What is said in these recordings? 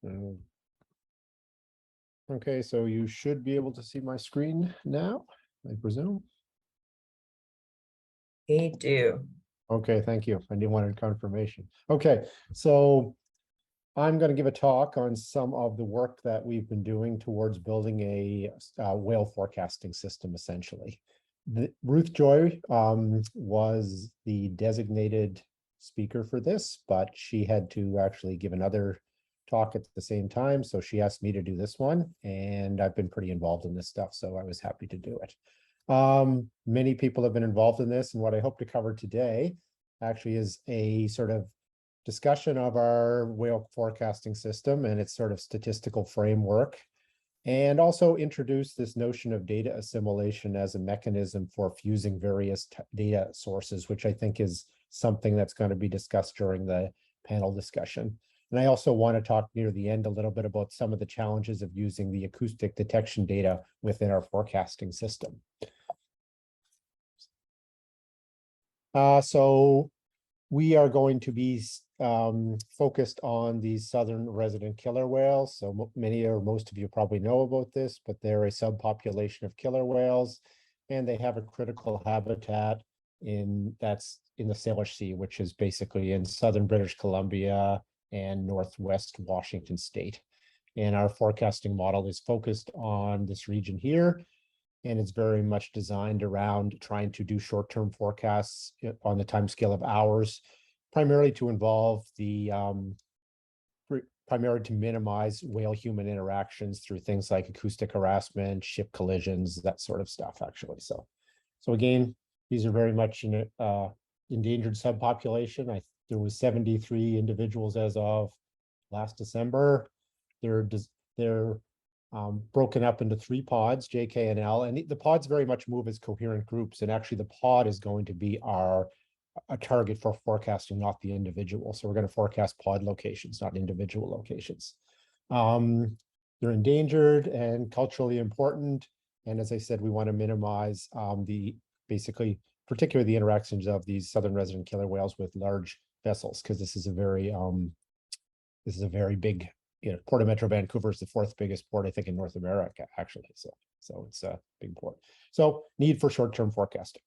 Mm. Okay, so you should be able to see my screen now, I presume. We do. Okay, thank you. I didn't want confirmation. Okay, so I'm going to give a talk on some of the work that we've been doing towards building a whale forecasting system, essentially. Ruth Joy was the designated speaker for this, but she had to actually give another talk at the same time. So she asked me to do this one, and I've been pretty involved in this stuff, so I was happy to do it. Many people have been involved in this, and what I hope to cover today actually is a sort of discussion of our whale forecasting system and its sort of statistical framework, and also introduce this notion of data assimilation as a mechanism for fusing various data sources, which I think is something that's going to be discussed during the panel discussion. And I also want to talk near the end a little bit about some of the challenges of using the acoustic detection data within our forecasting system. So we are going to be focused on these southern resident killer whales. So many or most of you probably know about this, but they're a subpopulation of killer whales, and they have a critical habitat that's in the Salish Sea, which is basically in southern British Columbia and northwest Washington state. And our forecasting model is focused on this region here, and it's very much designed around trying to do short-term forecasts on the time scale of hours, primarily to involve the primarily to minimize whale-human interactions through things like acoustic harassment, ship collisions, that sort of stuff, actually. So again, these are very much an endangered subpopulation. There was 73 individuals as of last December. They're broken up into 3 pods, J, K, and L, and the pods very much move as coherent groups. And actually, the pod is going to be a target for forecasting, not the individual. So we're going to forecast pod locations, not individual locations. They're endangered and culturally important. And as I said, we want to minimize particularly the interactions of these southern resident killer whales with large vessels, because this is a very big, Port of Metro Vancouver is the 4th biggest port, I think, in North America, actually. So it's a big port. So need for short-term forecasting.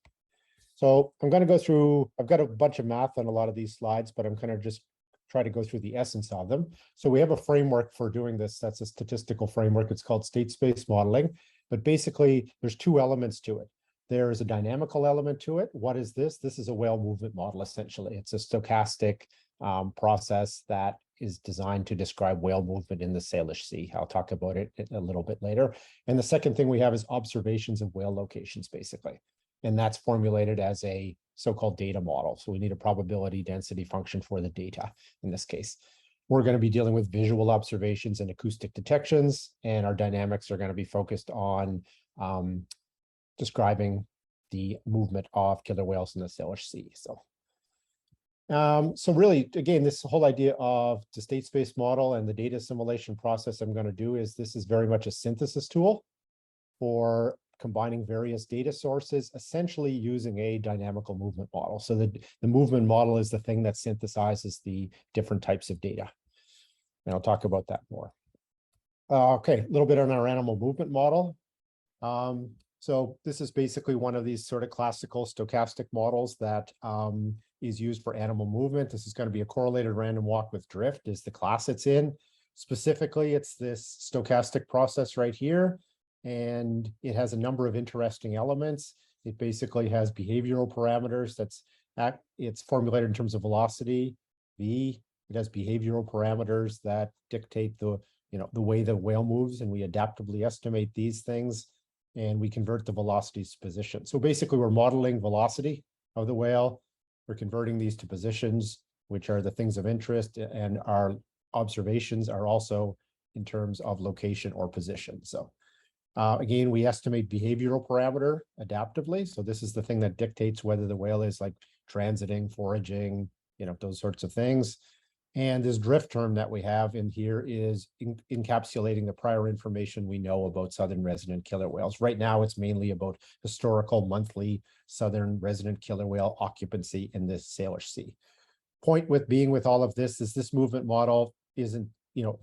So I'm going to go through, I've got a bunch of math on a lot of these slides, but I'm going to just try to go through the essence of them. So we have a framework for doing this. That's a statistical framework. It's called Statespace modeling. But basically, there's 2 elements to it. There is a dynamical element to it. What is this? This is a whale movement model, essentially. It's a stochastic process that is designed to describe whale movement in the Salish Sea. I'll talk about it a little bit later. And the second thing we have is observations of whale locations, basically. And that's formulated as a so-called data model. So we need a probability density function for the data in this case. We're going to be dealing with visual observations and acoustic detections, and our dynamics are going to be focused on describing the movement of killer whales in the Salish Sea. So really, again, this whole idea of the Statespace model and the data assimilation process I'm going to do is this is very much a synthesis tool for combining various data sources, essentially using a dynamical movement model. So the movement model is the thing that synthesizes the different types of data. And I'll talk about that more. Okay, a little bit on our animal movement model. So this is basically one of these sort of classical stochastic models that is used for animal movement. This is going to be a correlated random walk with drift is the class it's in. Specifically, it's this stochastic process right here, and it has a number of interesting elements. It basically has behavioral parameters. It's formulated in terms of velocity, v. It has behavioral parameters that dictate the way the whale moves, and we adaptively estimate these things, and we convert the velocities to position. So basically, we're modeling velocity of the whale. We're converting these to positions, which are the things of interest, and our observations are also in terms of location or position. So again, we estimate behavioral parameter adaptively. So this is the thing that dictates whether the whale is like transiting, foraging, those sorts of things. And this drift term that we have in here is encapsulating the prior information we know about southern resident killer whales. Right now, it's mainly about historical monthly southern resident killer whale occupancy in the Salish Sea. Point with all of this is this movement model isn't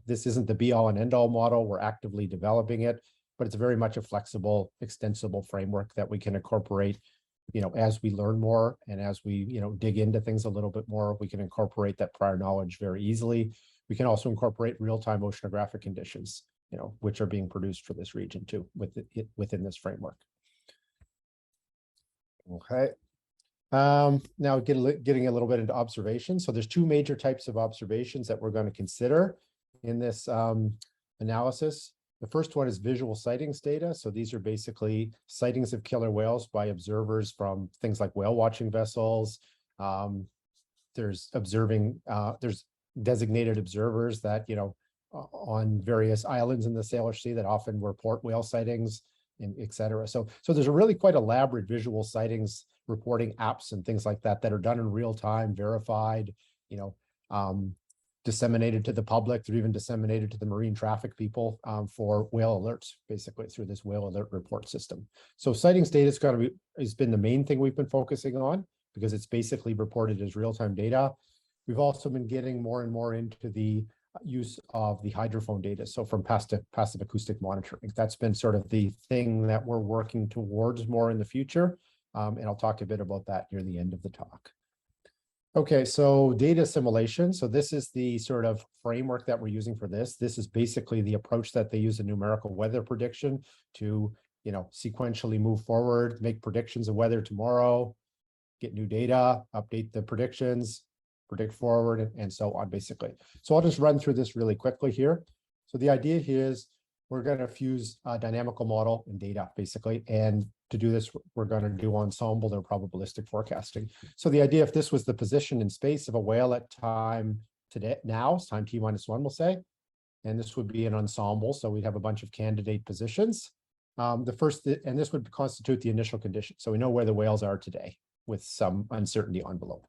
this isn't the be all and end all model. We're actively developing it, but it's very much a flexible, extensible framework that we can incorporate, as we learn more and as we, dig into things a little bit more. We can incorporate that prior knowledge very easily. We can also incorporate real-time oceanographic conditions, which are being produced for this region too, within this framework. Okay. Now getting a little bit into observation. So there's two major types of observations that we're going to consider in this analysis. The first one is visual sightings data. So these are basically sightings of killer whales by observers from things like whale watching vessels. There's designated observers that, on various islands in the Salish Sea that often report whale sightings, and et cetera. So there's a really quite elaborate visual sightings reporting apps and things like that that are done in real time, verified, disseminated to the public. They're even disseminated to the marine traffic people for whale alerts, basically through this whale alert report system. So sightings data has been the main thing we've been focusing on because it's basically reported as real-time data. We've also been getting more and more into the use of the hydrophone data. So from passive acoustic monitoring, that's been sort of the thing that we're working towards more in the future. And I'll talk a bit about that near the end of the talk. Okay, so data assimilation. So this is the sort of framework that we're using for this. This is basically the approach that they use in numerical weather prediction to, sequentially move forward, make predictions of weather tomorrow, get new data, update the predictions, predict forward, and so on, basically. So I'll just run through this really quickly here. So the idea here is we're going to fuse a dynamical model and data, basically. And to do this, we're going to do ensemble or probabilistic forecasting. So the idea, if this was the position in space of a whale at time today, now, it's time t-1, we'll say, and this would be an ensemble. So we'd have a bunch of candidate positions. And this would constitute the initial condition. So we know where the whales are today with some uncertainty envelope.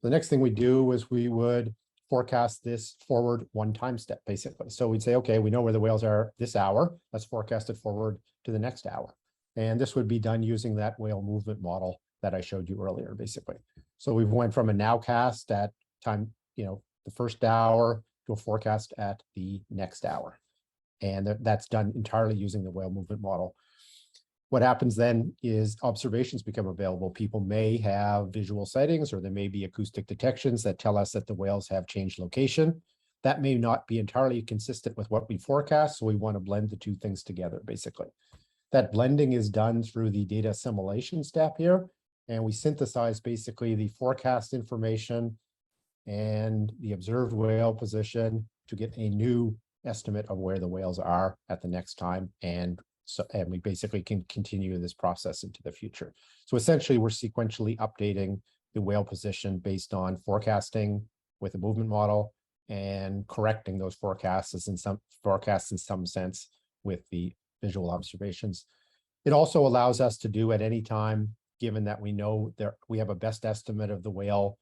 The next thing we do is we would forecast this forward one time step, basically. So we'd say, okay, we know where the whales are this hour. Let's forecast it forward to the next hour. And this would be done using that whale movement model that I showed you earlier, basically. So we went from a nowcast at time, the first hour to a forecast at the next hour. And that's done entirely using the whale movement model. What happens then is observations become available. People may have visual sightings, or there may be acoustic detections that tell us that the whales have changed location. That may not be entirely consistent with what we forecast, so we want to blend the two things together, basically. That blending is done through the data assimilation step here, and we synthesize basically the forecast information and the observed whale position to get a new estimate of where the whales are at the next time, and we basically can continue this process into the future. So essentially, we're sequentially updating the whale position based on forecasting with a movement model and correcting those forecasts in some sense with the visual observations. It also allows us to do at any time, given that we know we have a best estimate of the whale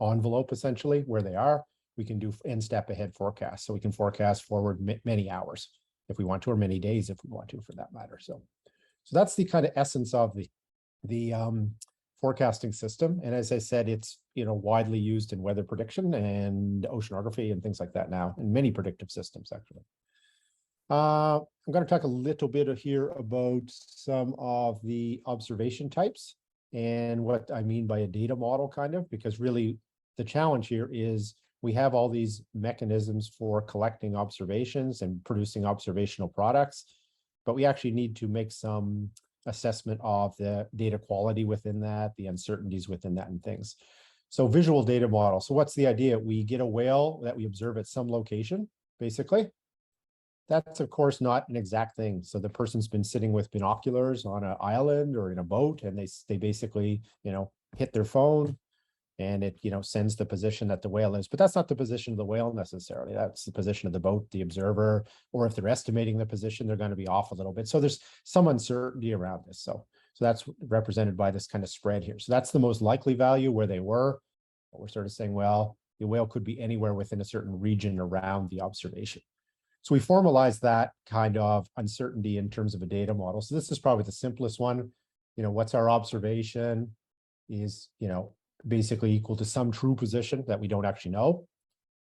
envelope, essentially, where they are, we can do end step ahead forecast. So we can forecast forward many hours if we want to, or many days if we want to, for that matter. So that's the kind of essence of the forecasting system. And as I said, it's widely used in weather prediction and oceanography and things like that now, and many predictive systems, actually. I'm going to talk a little bit here about some of the observation types and what I mean by a data model, kind of, because really the challenge here is we have all these mechanisms for collecting observations and producing observational products, but we actually need to make some assessment of the data quality within that, the uncertainties within that, and things. So visual data model. So what's the idea? We get a whale that we observe at some location, basically. That's, of course, not an exact thing. So the person's been sitting with binoculars on an island or in a boat, and they basically, hit their phone, and it, sends the position that the whale is. But that's not the position of the whale necessarily. That's the position of the boat, the observer, or if they're estimating the position, they're going to be off a little bit. So there's some uncertainty around this. So that's represented by this kind of spread here. So that's the most likely value where they were. But we're sort of saying, well, the whale could be anywhere within a certain region around the observation. So we formalize that kind of uncertainty in terms of a data model. So this is probably the simplest one. What's our observation is, basically equal to some true position that we don't actually know.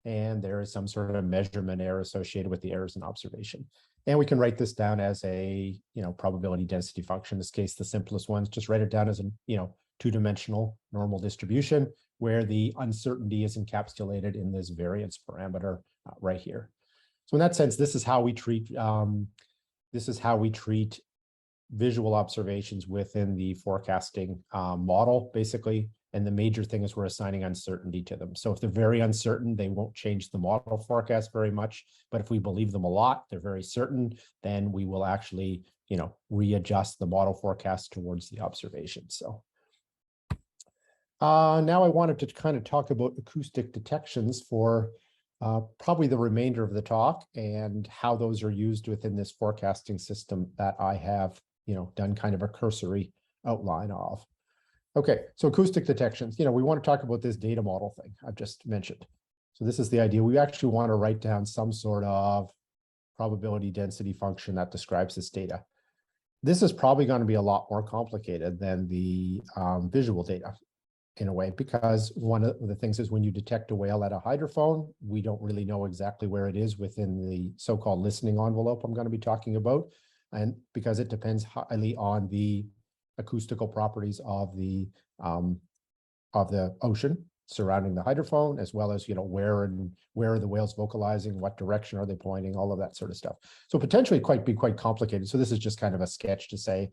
and there is some sort of measurement error associated with the errors in observation. And we can write this down as a, probability density function. In this case, the simplest ones, just write it down as a, two-dimensional normal distribution where the uncertainty is encapsulated in this variance parameter right here. So in that sense, this is how we treat visual observations within the forecasting model, basically. And the major thing is we're assigning uncertainty to them. So if they're very uncertain, they won't change the model forecast very much. But if we believe them a lot, they're very certain, then we will actually, readjust the model forecast towards the observation. So now I wanted to kind of talk about acoustic detections for probably the remainder of the talk and how those are used within this forecasting system that I have, done kind of a cursory outline of. Okay, so acoustic detections, we want to talk about this data model thing I've just mentioned. So this is the idea. We actually want to write down some sort of probability density function that describes this data. This is probably going to be a lot more complicated than the visual data in a way, because one of the things is when you detect a whale at a hydrophone, we don't really know exactly where it is within the so-called listening envelope I'm going to be talking about. And because it depends highly on the acoustical properties of the ocean surrounding the hydrophone, as well as where are the whales vocalizing, what direction are they pointing, all of that sort of stuff. So potentially be quite complicated. So this is just kind of a sketch to say,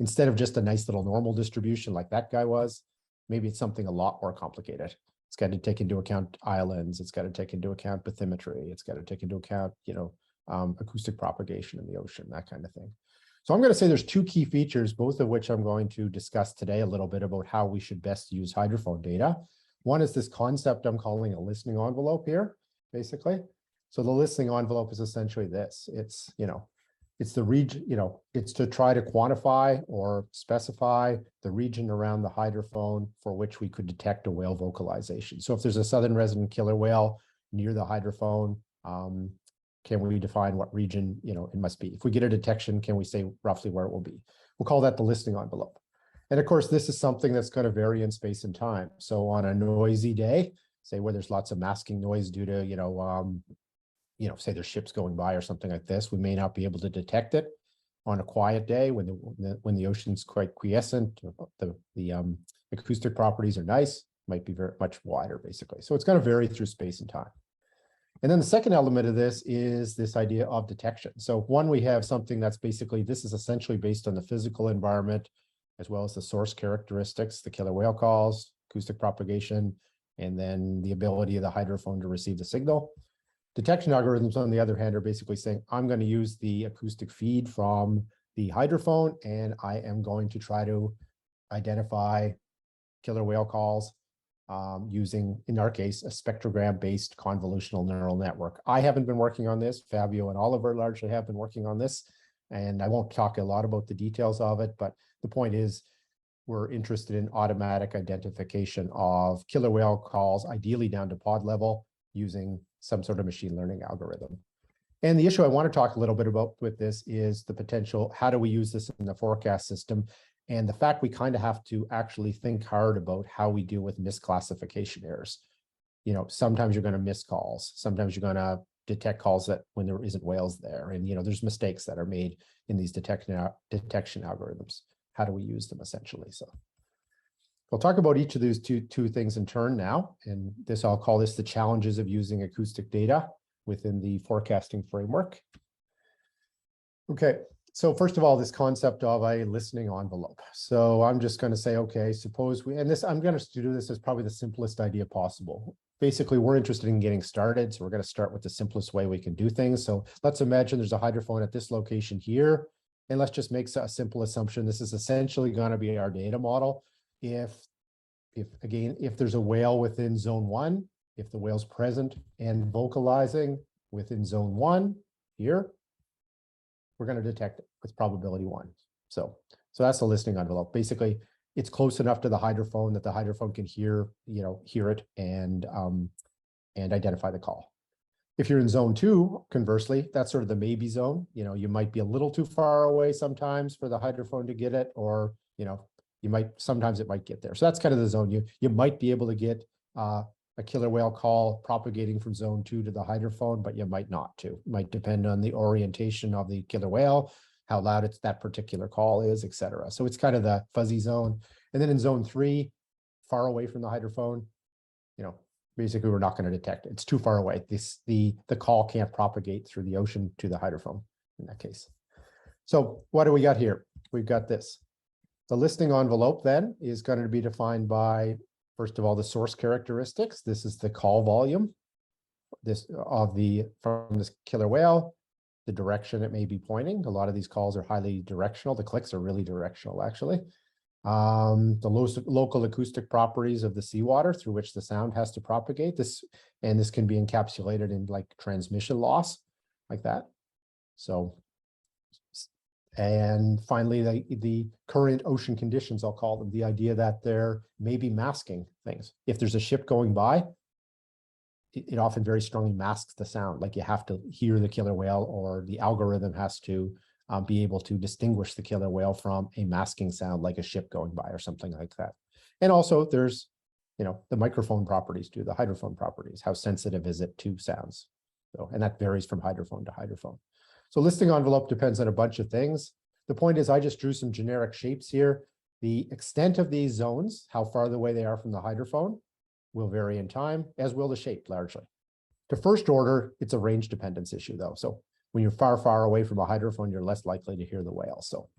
instead of just a nice little normal distribution like that guy was, maybe it's something a lot more complicated. It's got to take into account islands. It's got to take into account bathymetry. It's got to take into account, acoustic propagation in the ocean, that kind of thing. So I'm going to say there's two key features, both of which I'm going to discuss today a little bit about how we should best use hydrophone data. One is this concept I'm calling a listening envelope here, basically. So the listening envelope is essentially this. It's, it's the region, it's to try to quantify or specify the region around the hydrophone for which we could detect a whale vocalization. So if there's a southern resident killer whale near the hydrophone, can we define what region, it must be? If we get a detection, can we say roughly where it will be? We'll call that the listening envelope. And of course, this is something that's going to vary in space and time. So on a noisy day, say where there's lots of masking noise due to, say there's ships going by or something like this, we may not be able to detect it. On a quiet day, when the ocean's quite quiescent, the acoustic properties are nice, might be very much wider, basically. So it's going to vary through space and time. And then the second element of this is this idea of detection. So one, we have something that's basically, this is essentially based on the physical environment, as well as the source characteristics, the killer whale calls, acoustic propagation, and then the ability of the hydrophone to receive the signal. Detection algorithms, on the other hand, are basically saying, I'm going to use the acoustic feed from the hydrophone, and I am going to try to identify killer whale calls using, in our case, a spectrogram-based convolutional neural network. I haven't been working on this. Fabio and Oliver largely have been working on this, and I won't talk a lot about the details of it, but the point is we're interested in automatic identification of killer whale calls, ideally down to pod level, using some sort of machine learning algorithm. And the issue I want to talk a little bit about with this is the potential, how do we use this in the forecast system? And the fact we kind of have to actually think hard about how we deal with misclassification errors. Sometimes you're going to miss calls. Sometimes you're going to detect calls that when there isn't whales there. And, there's mistakes that are made in these detection algorithms. How do we use them essentially? So we'll talk about each of these two things in turn now. And this, I'll call this the challenges of using acoustic data within the forecasting framework. Okay. So first of all, this concept of a listening envelope. So I'm just going to say, okay, suppose we, and this, I'm going to do this as probably the simplest idea possible. Basically, we're interested in getting started. So we're going to start with the simplest way we can do things. So let's imagine there's a hydrophone at this location here. And let's just make a simple assumption. This is essentially going to be our data model. If there's a whale within zone 1, if the whale's present and vocalizing within zone 1 here, we're going to detect it with probability 1. So that's the listening envelope. Basically, it's close enough to the hydrophone that the hydrophone can hear it and identify the call. If you're in zone 2, conversely, that's sort of the maybe zone. You might be a little too far away sometimes for the hydrophone to get it, or sometimes it might get there. So that's kind of the zone you might be able to get a killer whale call propagating from zone 2 to the hydrophone, but you might not too. It might depend on the orientation of the killer whale, how loud it's that particular call is, etc. So it's kind of the fuzzy zone. And then in zone 3, far away from the hydrophone, basically we're not going to detect it. It's too far away. The call can't propagate through the ocean to the hydrophone in that case. So what do we got here? We've got this. The listing envelope then is going to be defined by, first of all, the source characteristics. This is the call volume from this killer whale, the direction it may be pointing. A lot of these calls are highly directional. The clicks are really directional, actually. The local acoustic properties of the seawater through which the sound has to propagate this, and this can be encapsulated in like transmission loss, like that. So, and finally, the current ocean conditions, I'll call them, the idea that there may be masking things. If there's a ship going by, it often very strongly masks the sound, like you have to hear the killer whale, or the algorithm has to be able to distinguish the killer whale from a masking sound like a ship going by or something like that. And also there's, the microphone properties too, the hydrophone properties. How sensitive is it to sounds? So, and that varies from hydrophone to hydrophone. So listing envelope depends on a bunch of things. The point is I just drew some generic shapes here. The extent of these zones, how far away they are from the hydrophone, will vary in time, as will the shape largely. To first order, it's a range dependence issue though. So when you're far, far away from a hydrophone, you're less likely to hear the whale. So,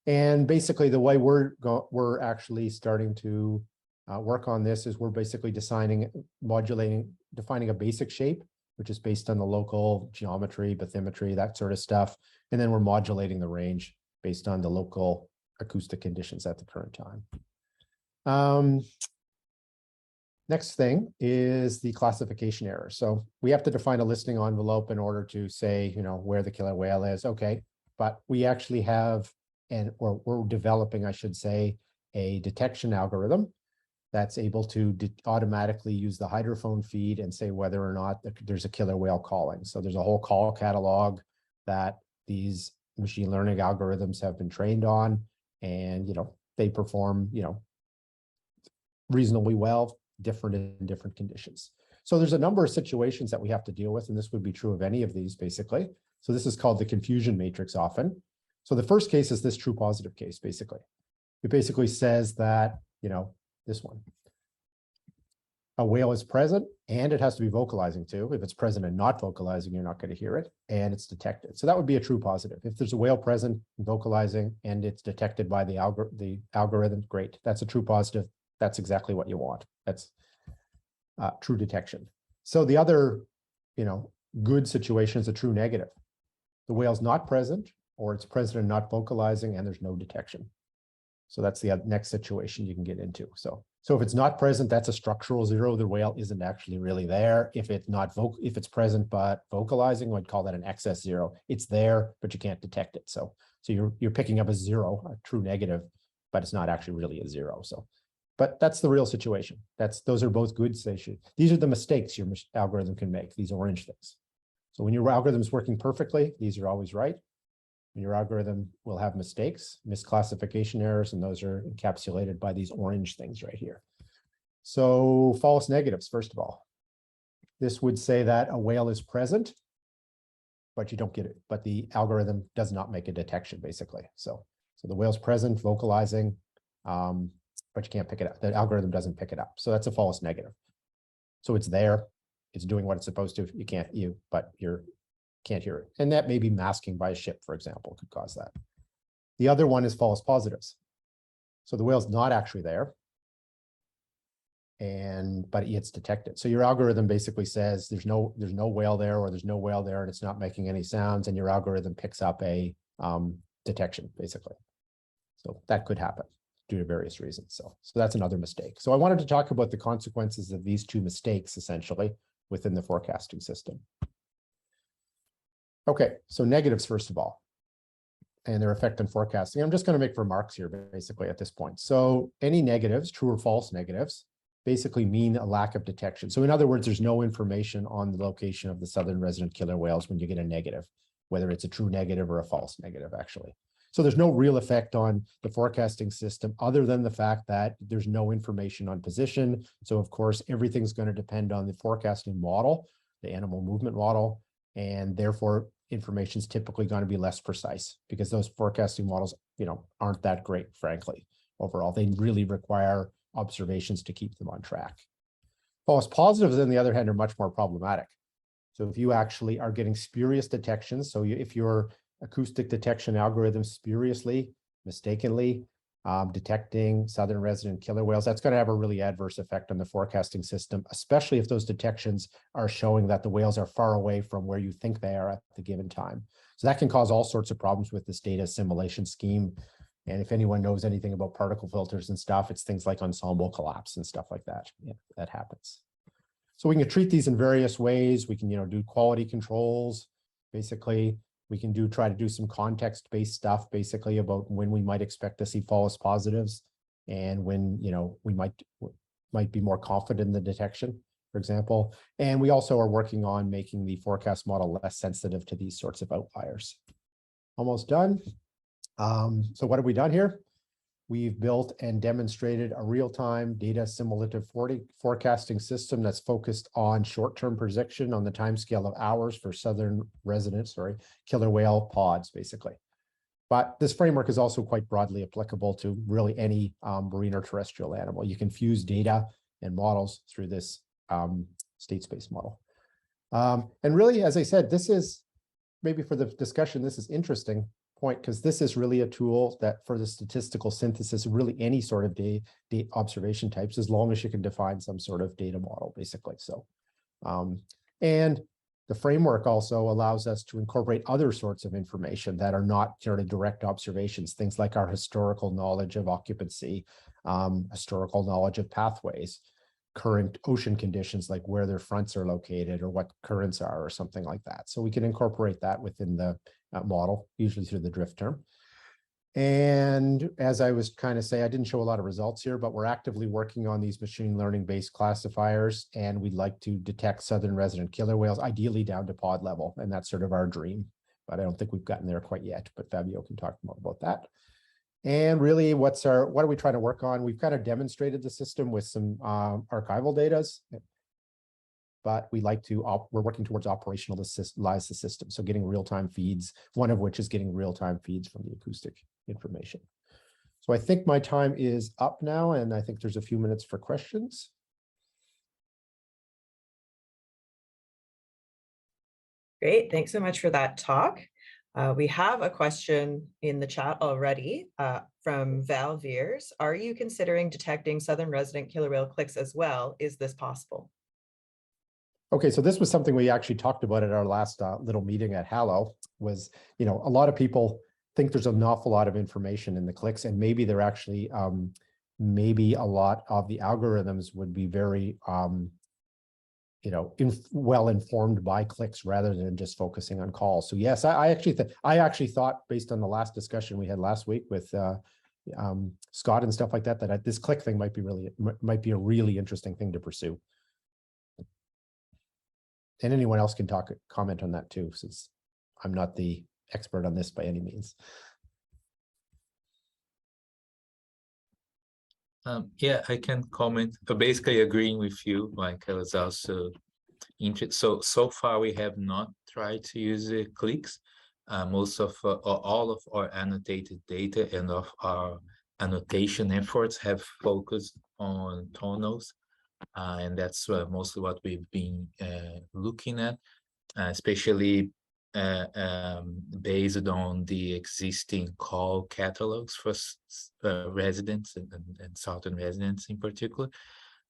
and basically the way we're actually starting to work on this is we're basically defining a basic shape, which is based on the local geometry, bathymetry, that sort of stuff. And then we're modulating the range based on the local acoustic conditions at the current time. Next thing is the classification error. So we have to define a listing envelope in order to say, where the killer whale is. Okay, but we actually have, or we're developing, I should say, a detection algorithm that's able to automatically use the hydrophone feed and say whether or not there's a killer whale calling. So there's a whole call catalog that these machine learning algorithms have been trained on, and they perform reasonably well, different in different conditions. So there's a number of situations that we have to deal with, and this would be true of any of these basically. So this is called the confusion matrix often. So the first case is this true positive case, basically. It basically says that, this one, a whale is present and it has to be vocalizing too. If it's present and not vocalizing, you're not going to hear it, and it's detected. So that would be a true positive. If there's a whale present, vocalizing, and it's detected by the algorithm, great. That's a true positive. That's exactly what you want. That's true detection. So the other, good situation is a true negative. The whale's not present, or it's present and not vocalizing, and there's no detection. So that's the next situation you can get into. So if it's not present, that's a structural zero. The whale isn't actually really there. If it's present but vocalizing, I'd call that an excess zero. It's there, but you can't detect it. So you're picking up a zero, a true negative, but it's not actually really a zero. But that's the real situation. Those are both good stations. These are the mistakes your algorithm can make, these orange things. So when your algorithm is working perfectly, these are always right. And your algorithm will have mistakes, misclassification errors, and those are encapsulated by these orange things right here. So false negatives, first of all. This would say that a whale is present, but you don't get it. But the algorithm does not make a detection, basically. So the whale's present, vocalizing, but you can't pick it up. The algorithm doesn't pick it up. So that's a false negative. So it's there, it's doing what it's supposed to. You can't hear it. And that may be masking by a ship, for example, could cause that. The other one is false positives. So the whale's not actually there, but it's detected. So your algorithm basically says there's no whale there, or there's no whale there, and it's not making any sounds, and your algorithm picks up a detection, basically. So that could happen due to various reasons. So that's another mistake. So I wanted to talk about the consequences of these two mistakes, essentially, within the forecasting system. Okay, so negatives, first of all, and their effect on forecasting. I'm just going to make remarks here, basically, at this point. So any negatives, true or false negatives, basically mean a lack of detection. So in other words, there's no information on the location of the southern resident killer whales when you get a negative, whether it's a true negative or a false negative, actually. So there's no real effect on the forecasting system other than the fact that there's no information on position. So of course, everything's going to depend on the forecasting model, the animal movement model, and therefore information is typically going to be less precise because those forecasting models, aren't that great, frankly. Overall, they really require observations to keep them on track. False positives, on the other hand, are much more problematic. So if you actually are getting spurious detections, so if your acoustic detection algorithm spuriously, mistakenly detecting southern resident killer whales, that's going to have a really adverse effect on the forecasting system, especially if those detections are showing that the whales are far away from where you think they are at the given time. So that can cause all sorts of problems with this data assimilation scheme. And if anyone knows anything about particle filters and stuff, it's things like ensemble collapse and stuff like that. Yeah, that happens. So we can treat these in various ways. We can, do quality controls. Basically, we can try to do some context-based stuff, basically about when we might expect to see false positives and when, we might be more confident in the detection, for example. And we also are working on making the forecast model less sensitive to these sorts of outliers. Almost done. So what have we done here? We've built and demonstrated a real-time data assimilative forecasting system that's focused on short-term prediction on the timescale of hours for southern resident, killer whale pods, basically. But this framework is also quite broadly applicable to really any marine or terrestrial animal. You can fuse data and models through this Statespace model. And really, as I said, this is, maybe for the discussion, this is interesting point, because this is really a tool that for the statistical synthesis of really any sort of data observation types, as long as you can define some sort of data model, basically. So, and the framework also allows us to incorporate other sorts of information that are not sort of direct observations, things like our historical knowledge of occupancy, historical knowledge of pathways, current ocean conditions, like where their fronts are located or what currents are or something like that. So we can incorporate that within the model, usually through the drift term. And as I was kind of saying, I didn't show a lot of results here, but we're actively working on these machine learning based classifiers, and we'd like to detect southern resident killer whales, ideally down to pod level. And that's sort of our dream, but I don't think we've gotten there quite yet, but Fabio can talk more about that. And really, what are we trying to work on? We've kind of demonstrated the system with some archival data, but we're working towards operationalize the system. So getting real-time feeds, one of which is getting real-time feeds from the acoustic information. So I think my time is up now, and I think there's a few minutes for questions. Great, thanks so much for that talk. We have a question in the chat already from Val Veers. Are you considering detecting southern resident killer whale clicks as well? Is this possible? Okay, so this was something we actually talked about at our last little meeting at Hallow. Was, a lot of people think there's an awful lot of information in the clicks, and maybe they're actually, maybe a lot of the algorithms would be very, well informed by clicks rather than just focusing on calls. So yes, I actually thought, based on the last discussion we had last week with Scott and stuff like that, that this click thing might be a really interesting thing to pursue. And anyone else can comment on that too, since I'm not the expert on this by any means. Yeah, I can comment. Basically agreeing with you, like I was also interested. So far we have not tried to use clicks. Most of all of our annotated data and of our annotation efforts have focused on tonals. And that's mostly what we've been looking at, especially based on the existing call catalogs for residents and southern residents in particular.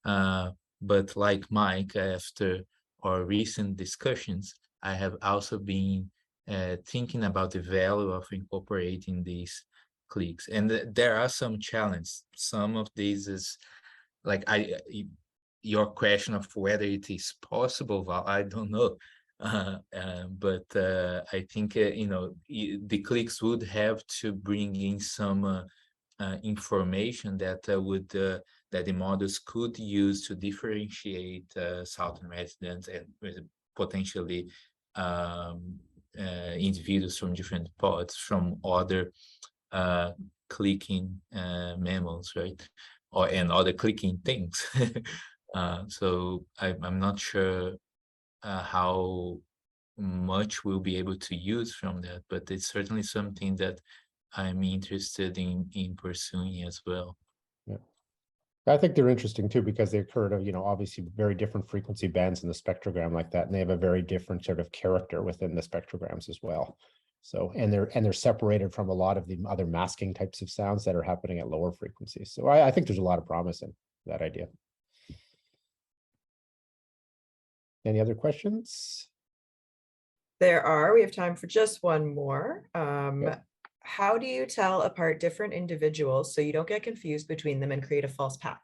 But like Mike, after our recent discussions, I have also been thinking about the value of incorporating these clicks. And there are some challenges. Some of these is like your question of whether it is possible, Val, I don't know. But I think, the clicks would have to bring in some information that that the models could use to differentiate southern residents and potentially individuals from different pods from other clicking mammals, right? And other clicking things. So I'm not sure how much we'll be able to use from that, but it's certainly something that I'm interested in pursuing as well. Yeah. I think they're interesting too, because they occur to, obviously very different frequency bands in the spectrogram like that, and they have a very different sort of character within the spectrograms as well. So, and they're separated from a lot of the other masking types of sounds that are happening at lower frequencies. So I think there's a lot of promise in that idea. Any other questions? There are. We have time for just one more. Yep. How do you tell apart different individuals so you don't get confused between them and create a false path?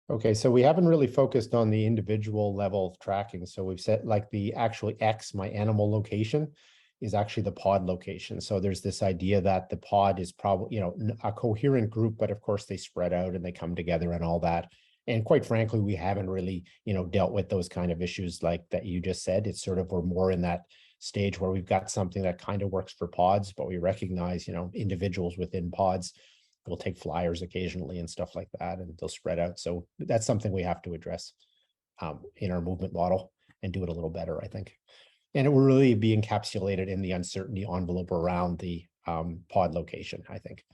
Okay, so we haven't really focused on the individual level of tracking. So we've set like the actual X, my animal location, is actually the pod location. So there's this idea that the pod is probably, a coherent group, but of course they spread out and they come together and all that. And quite frankly, we haven't really, dealt with those kind of issues like that you just said. It's sort of, we're more in that stage where we've got something that kind of works for pods, but we recognize, individuals within pods will take flyers occasionally and stuff like that, and they'll spread out. So that's something we have to address in our movement model and do it a little better, I think. And it will really be encapsulated in the uncertainty envelope around the pod location, I think.